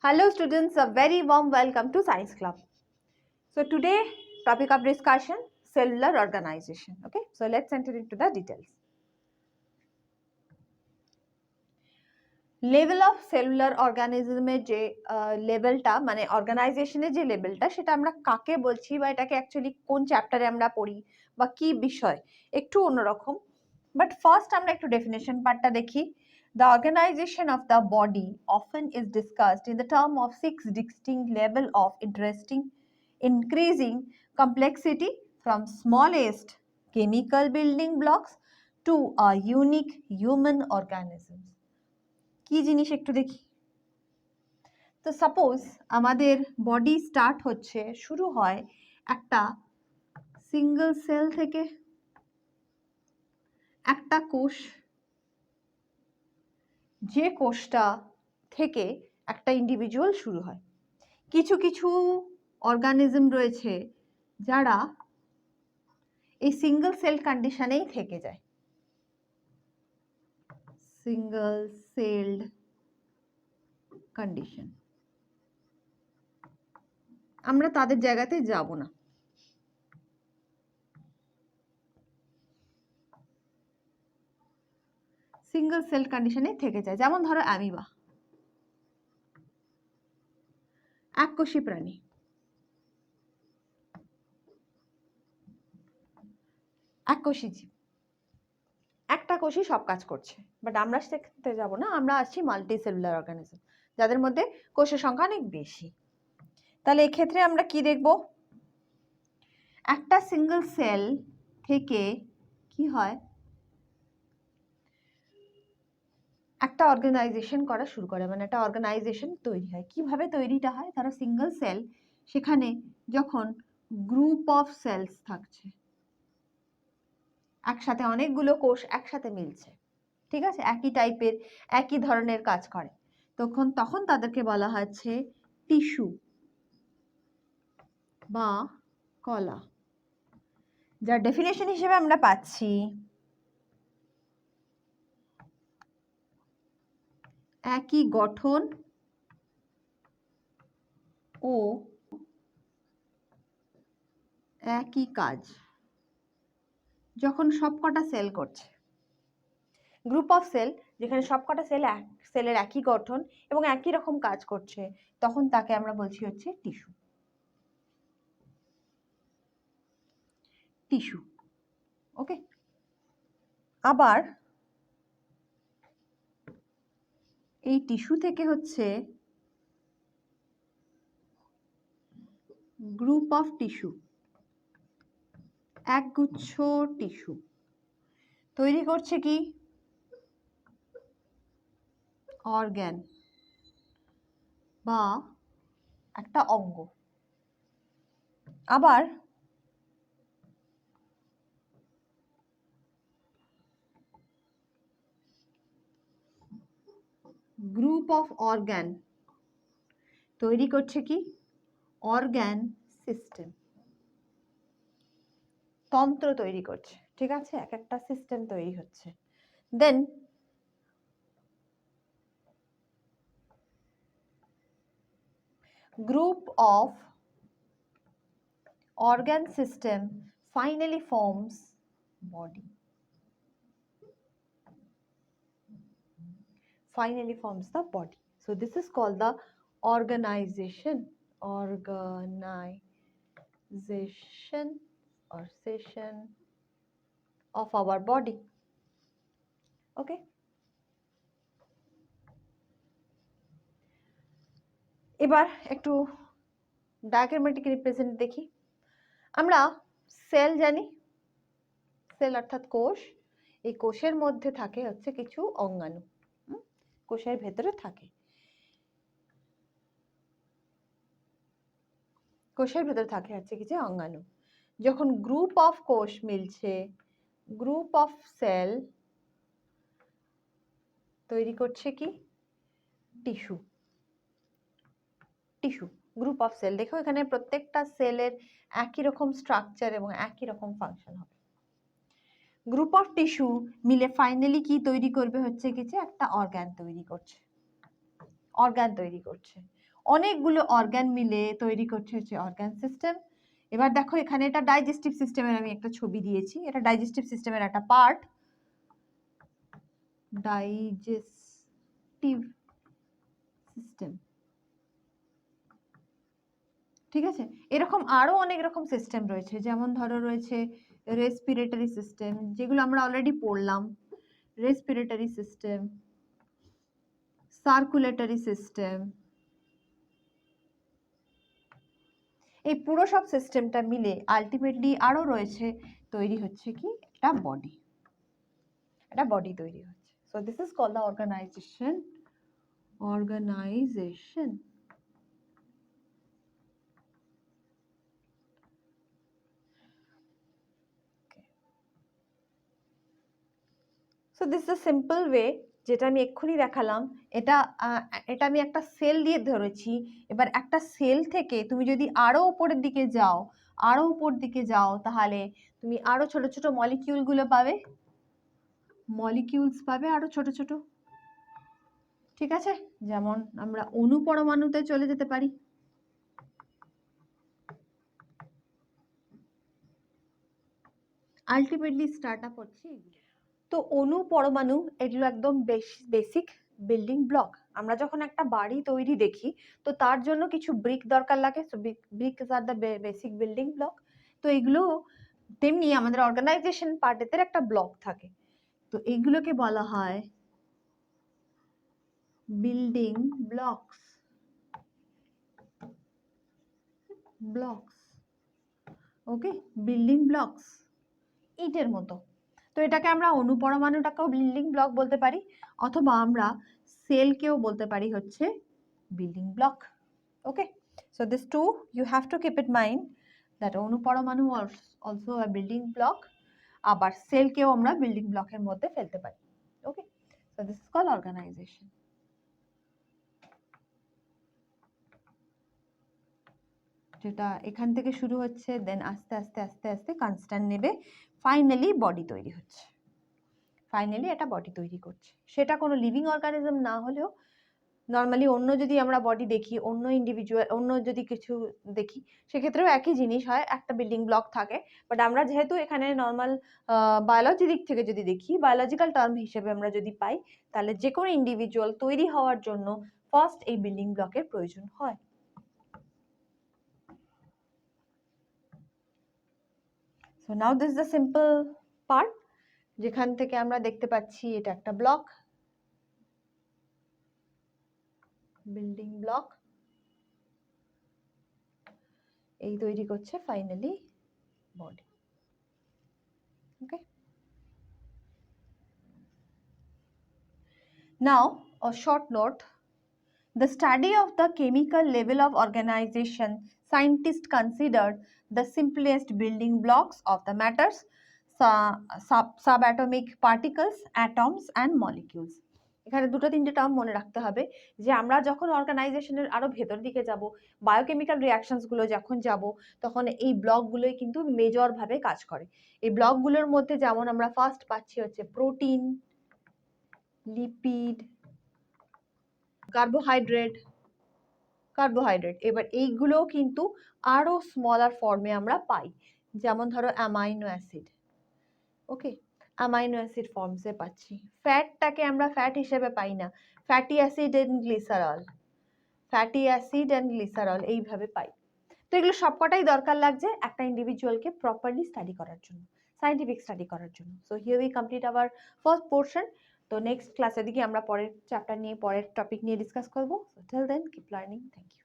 Hello students, a very warm welcome to Science Club. So today topic of discussion, cellular organization. Okay, so let's enter into the details. Level of cellular অর্গানিজমের যে লেভেলটা মানে অর্গানাইজেশনের যে লেভেলটা সেটা আমরা কাকে বলছি বা এটাকে অ্যাকচুয়ালি কোন চ্যাপ্টারে আমরা পড়ি বা কি বিষয় একটু অন্যরকম। বাট ফার্স্ট আমরা একটু ডেফিনেশন পার্টটা দেখি। The organization of the body often is discussed in the term of 6 distinct level of increasing complexity from smallest chemical building blocks to a unique human organisms. কি জিনিস একটু দেখি। তো সাপোজ আমাদের বডি স্টার্ট হচ্ছে, শুরু হয় একটা সিঙ্গেল সেল থেকে, একটা কোষ, যে কোষটা থেকে একটা ইন্ডিভিজুয়াল শুরু হয়। কিছু কিছু অর্গানিজম রয়েছে যারা এই সিঙ্গেল সেল কন্ডিশনেই থেকে যায়, সিঙ্গেল সেলড কন্ডিশন। আমরা তাদের জায়গাতে যাব না। সিঙ্গেল সেল কন্ডিশনে থেকে যায়, যেমন ধরো অ্যামিবা, এককোষী প্রাণী। এককোষী জীব, একটা কোষই সব কাজ করছে। বাট আমরা সেখানে যাব না, আমরা আসছি মাল্টি সেলুলার অর্গানিজম, যাদের মধ্যে কোষের সংখ্যা অনেক বেশি। তাহলে এক্ষেত্রে আমরা কি দেখব, একটা সিঙ্গেল সেল থেকে কি হয়, একটা অর্গানাইজেশন করা শুরু করে, মানে একটা অর্গানাইজেশন তৈরি হয়। কিভাবে তৈরিটা হয়, তারা সিঙ্গেল সেল, সেখানে যখন গ্রুপ অফ সেলস থাকছে, একসাথে অনেকগুলো কোষ একসাথে মিলছে, ঠিক আছে, একই টাইপের একই ধরনের কাজ করে, তখন তাদেরকে বলা হচ্ছে টিস্যু বা কলা। যার ডেফিনেশন হিসেবে আমরা পাচ্ছি একই গঠন ও একই কাজ যখন সবকটা সেল করছে। গ্রুপ অফ সেল যেখানে সবকটা সেলের একই গঠন এবং একই রকম কাজ করছে, তখন তাকে আমরা বলছি হচ্ছে টিস্যু। টিস্যু, ওকে। আবার এই টিস্যু থেকে হচ্ছে গ্রুপ অফ টিস্যু, একগুচ্ছ টিস্যু তৈরি করছে কি, অর্গান বা একটা অঙ্গ। আবার গ্রুপ অফ অর্গান তৈরি করছে কি, অর্গান সিস্টেম, তন্ত্র তৈরি করছে, ঠিক আছে, এক একটা সিস্টেম তৈরি হচ্ছে। দেন group of organ system finally forms body, finally forms the body. So this is called the organization or session of our body. Okay, এবার একটু ডায়াগ্রামেটিক রিপ্রেজেন্ট দেখি। আমরা সেল জানি, সেল অর্থাৎ কোষ। এই কোষের মধ্যে থাকে হচ্ছে কিছু অঙ্গাণু, কোষের ভেতরে থাকে, কোষের ভেতরে থাকে হচ্ছে কিছু অঙ্গাণু। যখন গ্রুপ অফ কোষ মিলছে, গ্রুপ অফ সেল তৈরি করছে কি, tissue. Tissue, group of cell, দেখো এখানে প্রত্যেকটা সেলের একই রকম স্ট্রাকচার এবং একই রকম ফাংশন হবে। গ্রুপ অফ টিস্যু মিলে ফাইনালি কি তৈরি করবে হচ্ছে কিছু একটা অর্গান তৈরি করছে, অর্গান তৈরি করছে। অনেকগুলো অর্গান মিলে তৈরি করছে হচ্ছে অর্গান সিস্টেম। এবার দেখো এখানে এটা ডাইজেস্টিভ সিস্টেমের আমি একটা ছবি দিয়েছি, এটা ডাইজেস্টিভ সিস্টেমের একটা পার্ট, ডাইজেস্টিভ সিস্টেম। ঠিক আছে, এরকম আরো অনেক রকম সিস্টেম রয়েছে, যেমন ধরো রয়েছে রেসপিরেটরি সিস্টেম, যেগুলো আমরা অলরেডি পড়লাম, রেসপিরেটরি সিস্টেম, সার্কুলেটরি সিস্টেম। এই পুরো সব সিস্টেমটা মিলে আলটিমেটলি আরো রয়েছে, তৈরি হচ্ছে কি একটা বডি, একটা বডি তৈরি হচ্ছে। So this is called the organisation, organisation. So this is a simple way, যেটা আমি এক্ষুনি দেখালাম। এটা এটা আমি একটা সেল দিয়ে ধরেছি। এবার একটা সেল থেকে তুমি যদি আরো উপরের দিকে যাও, আরো উপর দিকে যাও, তাহলে তুমি আরো ছোট ছোট মলিকিউল গুলো পাবে, মলিকিউলস পাবে আরো ছোট ছোট। ঠিক আছে, যেমন আমরা অণু পরমাণুতে চলে যেতে পারি। আলটিমেটলি স্টার্ট আপ হচ্ছে এগুলো। তো অণু পরমাণু এগুলো একদম বেসিক বিল্ডিং ব্লক। আমরা যখন একটা বাড়ি তৈরি দেখি, তো তার জন্য কিছু ব্রিক দরকার লাগে, so bricks are the basic building block. তো এগুলো তেমনি আমাদের অর্গানাইজেশন পার্টেতে একটা ব্লক থাকে, তো এইগুলোকে বলা হয় বিল্ডিং ব্লকস, ব্লকস। ওকে, বিল্ডিং ব্লকস ইটের মতো। তো এটাকে আমরা অণু পরমাণুটাকেও বিল্ডিং ব্লক বলতে পারি, অথবা আমরা সেলকেও বলতে পারি হচ্ছে building block. Okay, so this to you have to keep it mind that অণু পরমাণু অলসো আ বিল্ডিং ব্লক, আবার সেলকেও আমরা বিল্ডিং ব্লকের মধ্যে ফেলতে পারি। Okay, so this is called organization. যেটা এখান থেকে শুরু হচ্ছে, দেন আস্তে আস্তে আস্তে আস্তে কনস্ট্যান্ট নেবে, ফাইনালি বডি তৈরি হচ্ছে, ফাইনালি একটা বডি তৈরি করছে। সেটা কোনো লিভিং অর্গানিজম না হলেও নর্মালি অন্য যদি আমরা বডি দেখি, অন্য ইন্ডিভিজুয়াল, অন্য যদি কিছু দেখি, সেক্ষেত্রেও একই জিনিস হয়, একটা বিল্ডিং ব্লক থাকে। বাট আমরা যেহেতু এখানে নর্মাল বায়োলজি দিক থেকে যদি দেখি, বায়োলজিক্যাল টার্ম হিসেবে আমরা যদি পাই, তাহলে যে কোনো ইন্ডিভিজুয়াল তৈরি হওয়ার জন্য ফার্স্ট এই বিল্ডিং ব্লকের প্রয়োজন হয়। So now this the simple part, যেখান থেকে আমরা দেখতে পাচ্ছি এটা একটা ব্লক, বিল্ডিং ব্লক, এই তৈরি করছে finally body. Okay, now a short note, the study of the chemical level of organization, scientists considered the simplest building blocks of the matters, subatomic particles, atoms and molecules. এখানে দুটো তিনটে term মনে রাখতে হবে, যে আমরা যখন অর্গানাইজেশনের আরো ভেতর দিকে যাব, বায়োকেমিক্যাল রিঅ্যাকশনস গুলো যখন যাব, তখন এই ব্লকগুলোই কিন্তু মেজর ভাবে কাজ করে। এই ব্লকগুলোর মধ্যে যেমন আমরা ফার্স্ট পাচ্ছি হচ্ছে প্রোটিন, লিপিড, কার্বোহাইড্রেট, কার্বোহাইড্রেট। এবার এইগুলো কিন্তু আরো স্মলার ফর্মে আমরা পাই, যেমন ধরো amino acid. Okay, amino acid ফর্মসে পাচ্ছি। ফ্যাটটাকে আমরা ফ্যাট হিসেবে পাই না, fatty acid and glycerol, fatty acid and glycerol এইভাবে পাই। তো এগুলো সবকটাই দরকার লাগছে একটা ইন্ডিভিজুয়ালকে প্রপারলি স্টাডি করার জন্য, সায়েন্টিফিক স্টাডি করার জন্য। So here we complete our first portion. তো নেক্সট ক্লাসের দিকে আমরা পরের চ্যাপ্টার নিয়ে, পরের টপিক নিয়ে ডিসকাস করবো। So till then keep learning, thank you.